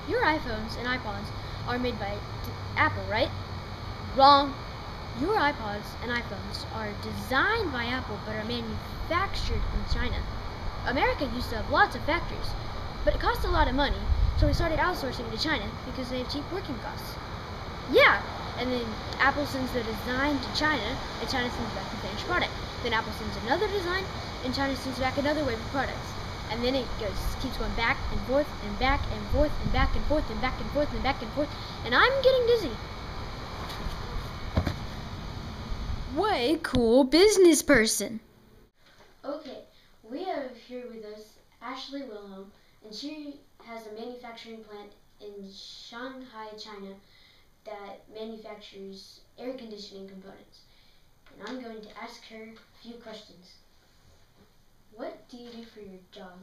Your iPhones and iPods are made by Apple, right? Wrong. Your iPods and iPhones are designed by Apple but are manufactured in China. America used to have lots of factories, but it cost a lot of money, so we started outsourcing to China because they have cheap working costs. Yeah, and then Apple sends their design to China, and China sends back the finished product. Then Apple sends another design, and China sends back another wave of products. And then it keeps going back and forth and back and forth and back and forth and back and forth and back and forth, and I'm getting dizzy. Way cool business person. Okay, we have here with us Ashley Wilhelm, and she has a manufacturing plant in Shanghai, China, that manufactures air conditioning components. And I'm going to ask her a few questions. What do you do for your job?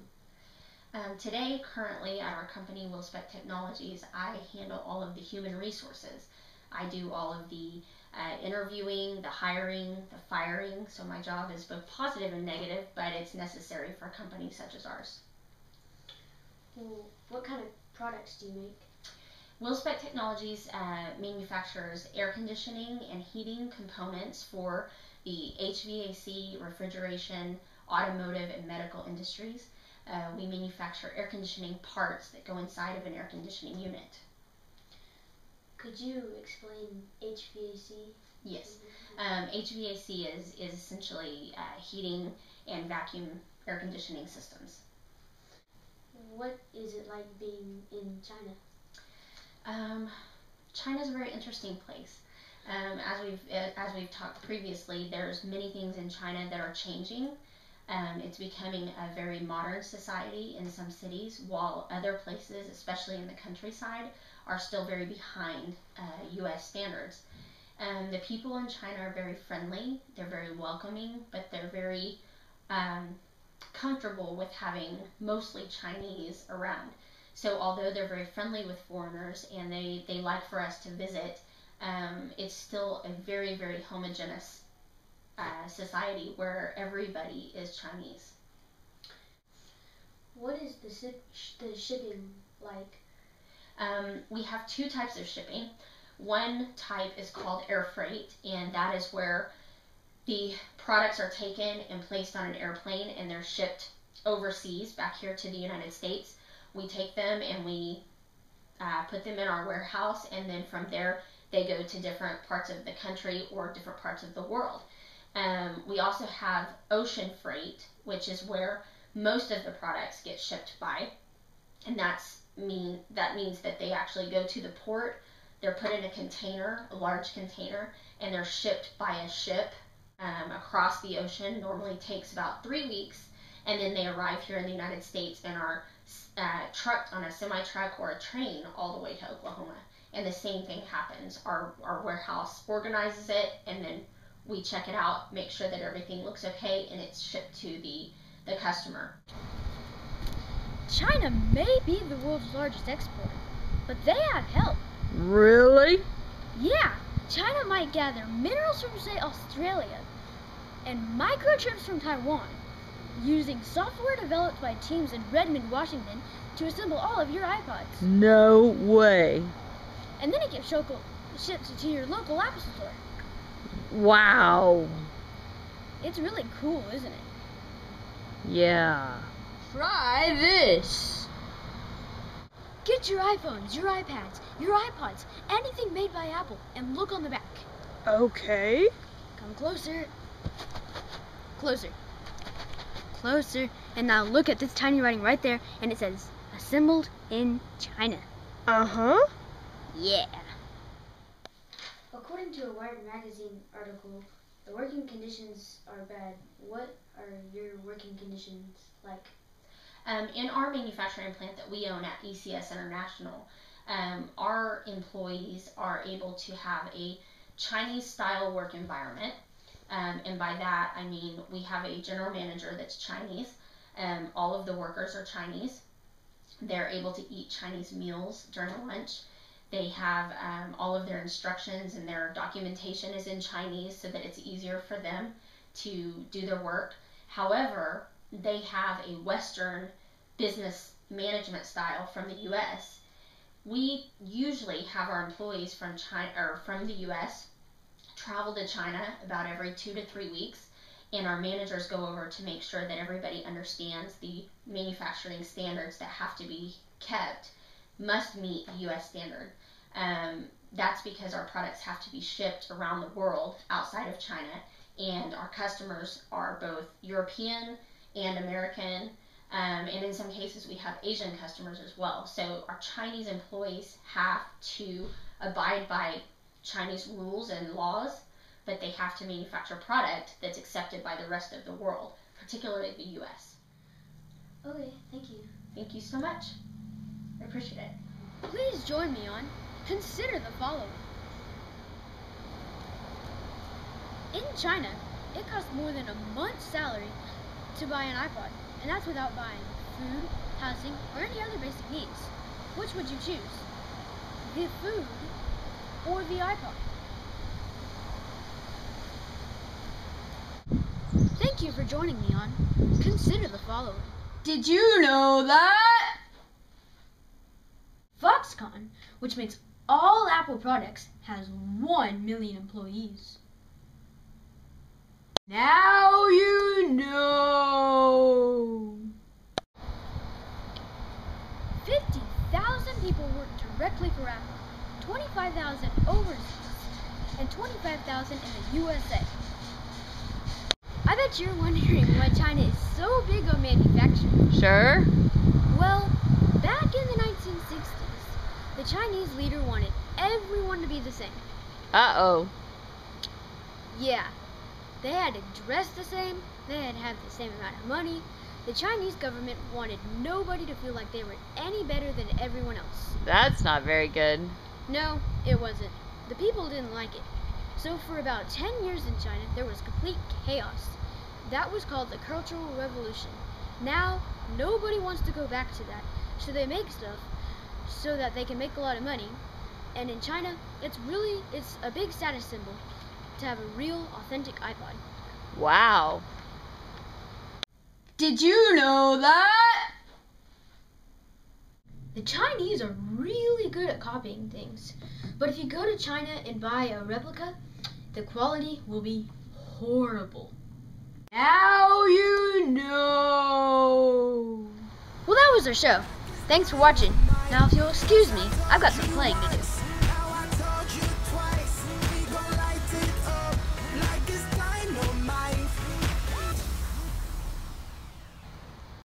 Today, currently at our company, WillSpec Technologies, I handle all of the human resources. I do all of the interviewing, the hiring, the firing, so my job is both positive and negative, but it's necessary for companies such as ours. Well, what kind of products do you make? WillSpec Technologies manufactures air conditioning and heating components for the HVAC, refrigeration, automotive, and medical industries. We manufacture air conditioning parts that go inside of an air conditioning unit. Could you explain HVAC? Yes. HVAC is essentially heating and vacuum air conditioning systems. What is it like being in China? China's a very interesting place. As we've talked previously, there's many things in China that are changing. It's becoming a very modern society in some cities, while other places, especially in the countryside, are still very behind U.S. standards. The people in China are very friendly, they're very welcoming, but they're very comfortable with having mostly Chinese around. So although they're very friendly with foreigners and they like for us to visit, it's still a very, very homogeneous society where everybody is Chinese. What is the shipping like? We have two types of shipping. One type is called air freight, and that is where the products are taken and placed on an airplane and they're shipped overseas back here to the United States. We take them and we put them in our warehouse, and then from there they go to different parts of the country or different parts of the world. We also have ocean freight, which is where most of the products get shipped by, and that means that they actually go to the port, they're put in a container, a large container, and they're shipped by a ship across the ocean. Normally takes about 3 weeks, and then they arrive here in the United States and are trucked on a semi-truck or a train all the way to Oklahoma. And the same thing happens. Our warehouse organizes it, and then we check it out, make sure that everything looks okay, and it's shipped to the customer. China may be the world's largest exporter, but they have help. Really? Yeah, China might gather minerals from, say, Australia and microchips from Taiwan, using software developed by teams in Redmond, Washington, to assemble all of your iPods. No way. And then it gets shipped to your local Apple store. Wow. It's really cool, isn't it? Yeah. Try this. Get your iPhones, your iPads, your iPods, anything made by Apple, and look on the back. Okay. Come closer. Closer. Closer. And now look at this tiny writing right there, and it says, assembled in China. Uh-huh. Yeah. According to a Wired magazine article, the working conditions are bad. What are your working conditions like? In our manufacturing plant that we own at ECS International, our employees are able to have a Chinese-style work environment. And by that, I mean we have a general manager that's Chinese. All of the workers are Chinese. They're able to eat Chinese meals during lunch. They have all of their instructions and their documentation is in Chinese so that it's easier for them to do their work. However, they have a Western business management style from the U.S. we usually have our employees from China or from the U.S. travel to China about every 2 to 3 weeks, and our managers go over to make sure that everybody understands the manufacturing standards that have to be kept must meet the U.S. standard. That's because our products have to be shipped around the world outside of China, and our customers are both European and American, and in some cases we have Asian customers as well. So our Chinese employees have to abide by Chinese rules and laws, but they have to manufacture product that's accepted by the rest of the world, particularly the U.S. Okay, thank you. Thank you so much. I appreciate it. Please join me on Consider the Following. In China, it costs more than a month's salary to buy an iPod, and that's without buying food, housing, or any other basic needs. Which would you choose? The food or the iPod? Thank you for joining me on Consider the Following. Did you know that? Foxconn, which makes all Apple products, has 1 million employees. Now you know. 50,000 people work directly for Apple, 25,000 overseas, and 25,000 in the USA. I bet you're wondering why China is so big on manufacturing. Sure. Well, back in the 1960s, the Chinese leader wanted everyone to be the same. Uh-oh. Yeah, they had to dress the same, they had to have the same amount of money. The Chinese government wanted nobody to feel like they were any better than everyone else. That's not very good. No, it wasn't. The people didn't like it. So for about 10 years in China, there was complete chaos. That was called the Cultural Revolution. Now, nobody wants to go back to that. So they make stuff so that they can make a lot of money. And in China, it's a big status symbol to have a real, authentic iPod. Wow. Did you know that? The Chinese are really good at copying things. But if you go to China and buy a replica, the quality will be horrible. Now you know. Well, that was our show. Thanks for watching. Now, if you'll excuse me, I've got some playing to do.